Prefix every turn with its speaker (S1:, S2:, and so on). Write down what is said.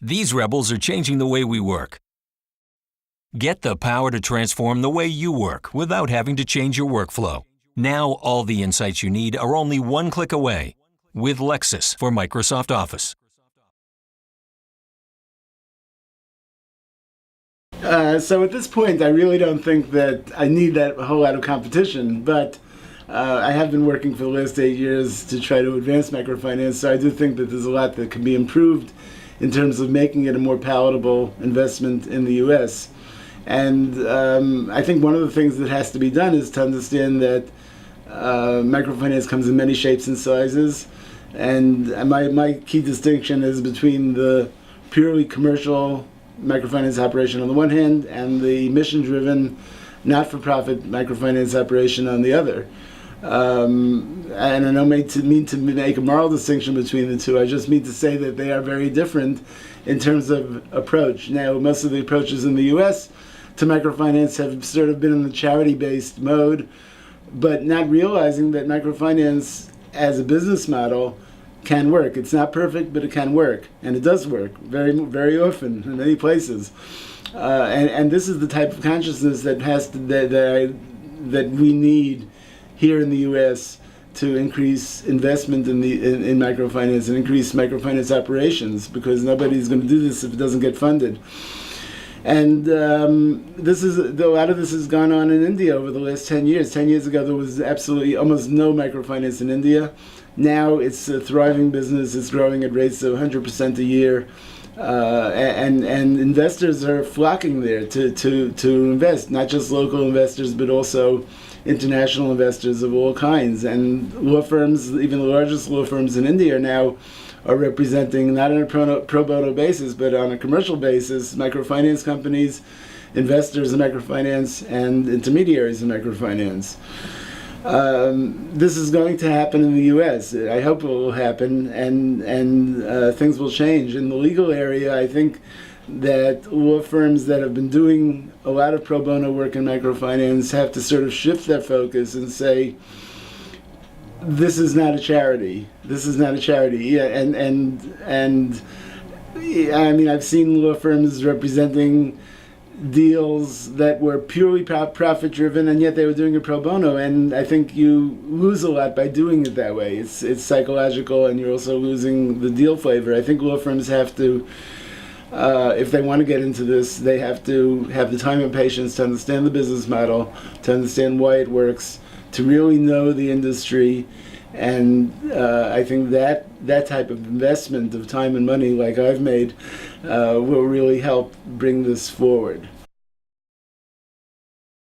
S1: These rebels are changing the way we work. Get the power to transform the way you work without having to change your workflow. Now all the insights you need are only one click away with Lexis for Microsoft Office.
S2: So at this point, I really don't think that I need that whole lot of competition, but I have been working for the last 8 years to try to advance microfinance, so I do think that there's a lot that can be improved in terms of making it a more palatable investment in the U.S. And I think one of the things that has to be done is to understand that microfinance comes in many shapes and sizes, and my key distinction is between the purely commercial microfinance operation on the one hand and the mission-driven, not-for-profit microfinance operation on the other. And I don't mean to make a moral distinction between the two. I just mean to say that they are very different in terms of approach. Now, most of the approaches in the U.S. to microfinance have sort of been in the charity-based mode, but not realizing that microfinance as a business model can work. It's not perfect, but it can work, and it does work very, very often in many places. And this is the type of consciousness that that we need here in the U.S. to increase investment in microfinance and increase microfinance operations, because nobody's going to do this if it doesn't get funded. And a lot of this has gone on in India over the last 10 years. 10 years ago, there was absolutely almost no microfinance in India. Now it's a thriving business. It's growing at rates of 100% a year. And investors are flocking there to invest, not just local investors, but also international investors of all kinds. And law firms, even the largest law firms in India now, are representing, not on a pro bono basis, but on a commercial basis, microfinance companies, investors in microfinance, and intermediaries in microfinance. This is going to happen in the U.S. I hope it will happen, and things will change. In the legal area, I think that law firms that have been doing a lot of pro bono work in microfinance have to sort of shift their focus and say, this is not a charity. This is not a charity. Yeah, and I mean, I've seen law firms representing deals that were purely profit-driven, and yet they were doing it pro bono. And I think you lose a lot by doing it that way. It's psychological, and you're also losing the deal flavor. I think law firms have to, if they want to get into this, they have to have the time and patience to understand the business model, to understand why it works, to really know the industry. And I think that type of investment of time and money, like I've made, will really help bring this forward.